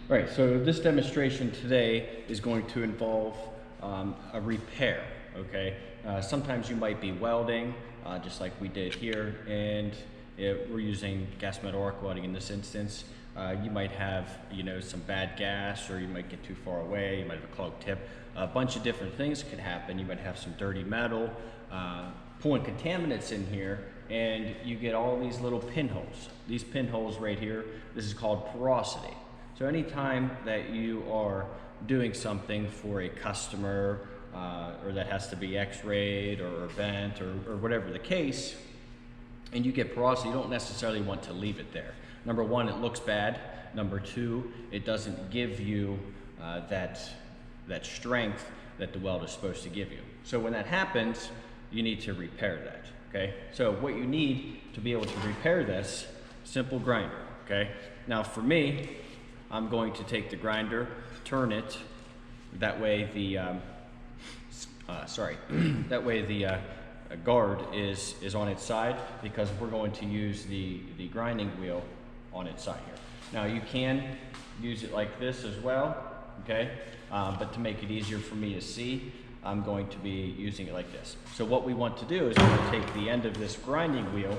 Right, so this demonstration today is going to involve a repair, okay? Sometimes you might be welding, just like we did here, and we're using gas metal arc welding in this instance. You might have, some bad gas, or you might get too far away, you might have a clogged tip. A bunch of different things could happen. You might have some dirty metal, pulling contaminants in here, and you get all these little pinholes. These pinholes right here, this is called porosity. So anytime that you are doing something for a customer, or that has to be x-rayed or bent or whatever the case, and you get porosity, you don't necessarily want to leave it there. Number one, it looks bad. Number two, it doesn't give you that strength that the weld is supposed to give you. So when that happens, you need to repair that, okay? So what you need to be able to repair this, simple grinder, okay? Now for me, I'm going to take the grinder, turn it, that way the, guard is on its side, because we're going to use the grinding wheel on its side here. Now you can use it like this as well, okay? But to make it easier for me to see, I'm going to be using it like this. So what we want to do is we're going to take the end of this grinding wheel,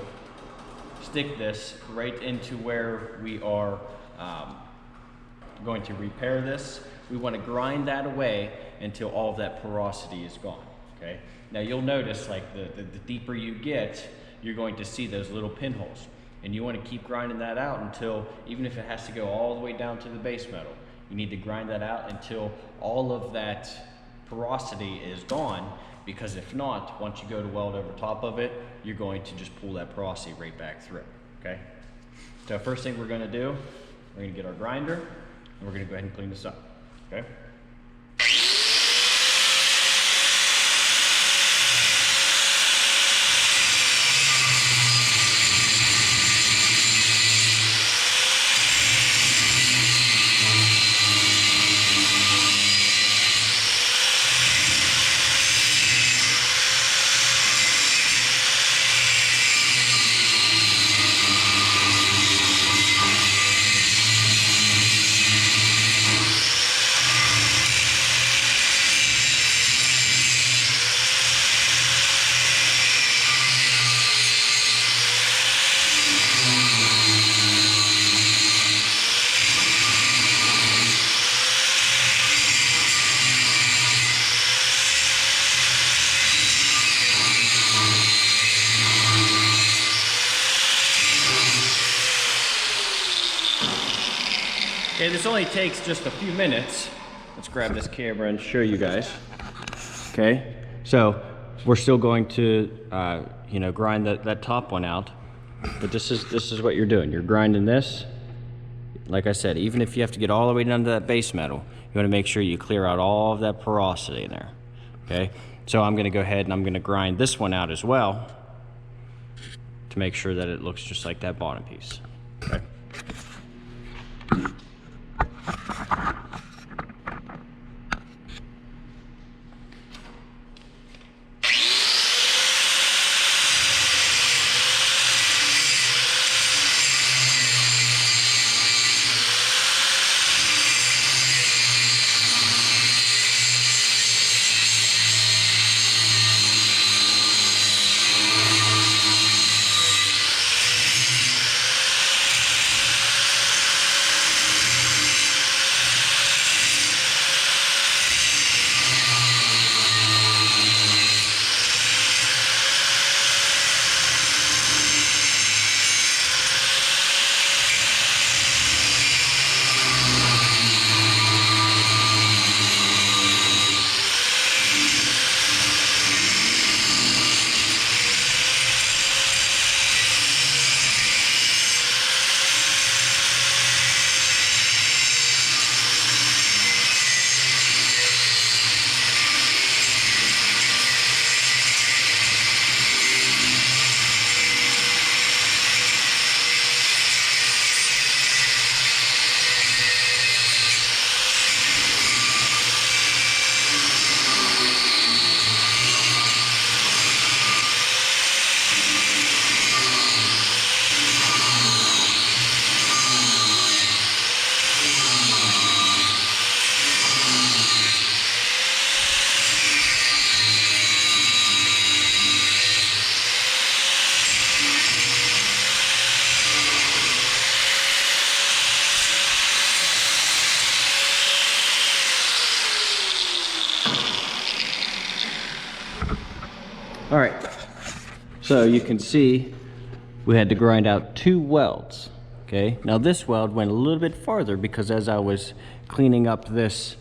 stick this right into where we are going to repair this. We want to grind that away until all of that porosity is gone, okay? Now you'll notice, like, the deeper you get, you're going to see those little pinholes. And you want to keep grinding that out until, even if it has to go all the way down to the base metal, you need to grind that out until all of that porosity is gone, because if not, once you go to weld over top of it, you're going to just pull that porosity right back through, okay? So first thing we're going to do, we're going to get our grinder, and we're going to go ahead and clean this up, okay? Okay, this only takes just a few minutes. Let's grab this camera and show you guys. Okay, so we're still going to, grind that top one out. But this is what you're doing. You're grinding this. Like I said, even if you have to get all the way down to that base metal, you want to make sure you clear out all of that porosity in there. Okay, so I'm going to go ahead and I'm going to grind this one out as well to make sure that it looks just like that bottom piece. Okay. So you can see we had to grind out 2 welds. Okay, now this weld went a little bit farther because as I was cleaning up this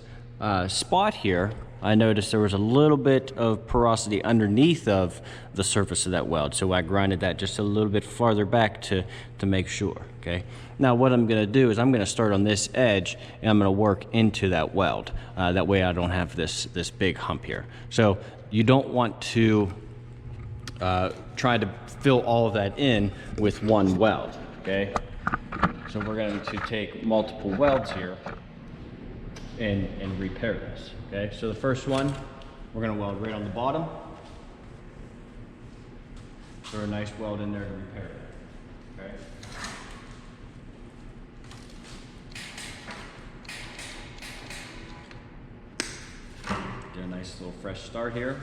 spot here, I noticed there was a little bit of porosity underneath of the surface of that weld. So I grinded that just a little bit farther back to make sure, okay? Now what I'm gonna do is I'm gonna start on this edge and I'm gonna work into that weld. That way I don't have this big hump here. So you don't want to try to fill all of that in with one weld, okay? So we're going to take multiple welds here and repair this, okay? So the first one, we're going to weld right on the bottom. Throw a nice weld in there to repair it, okay? Get a nice little fresh start here.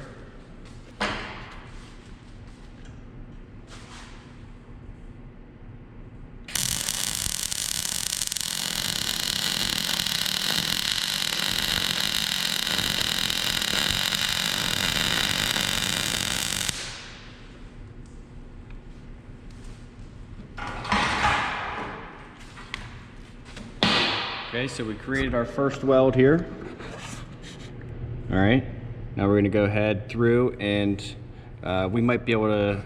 Okay, so we created our first weld here. All right, now we're gonna go ahead through and we might be able to,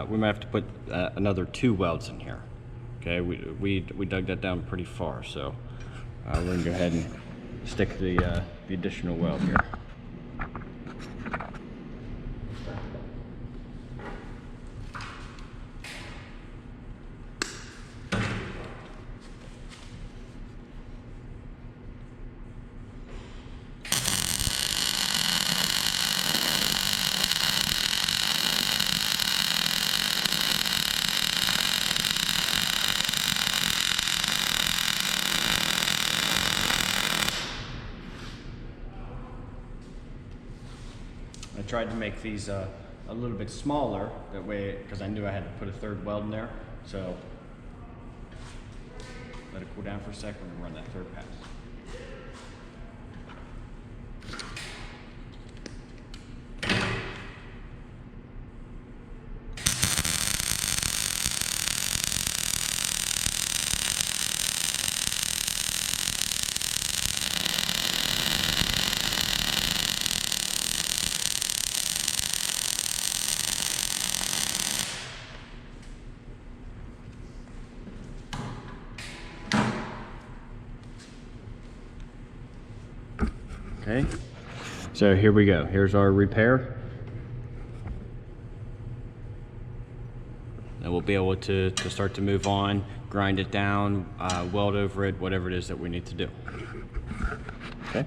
we might have to put another 2 welds in here. Okay, we dug that down pretty far, so we're gonna go ahead and stick the additional weld here. I tried to make these a little bit smaller, that way, because I knew I had to put a 3rd weld in there. So let it cool down for a second and run that 3rd pass. Okay, so here we go. Here's our repair. And we'll be able to start to move on, grind it down, weld over it, whatever it is that we need to do. Okay.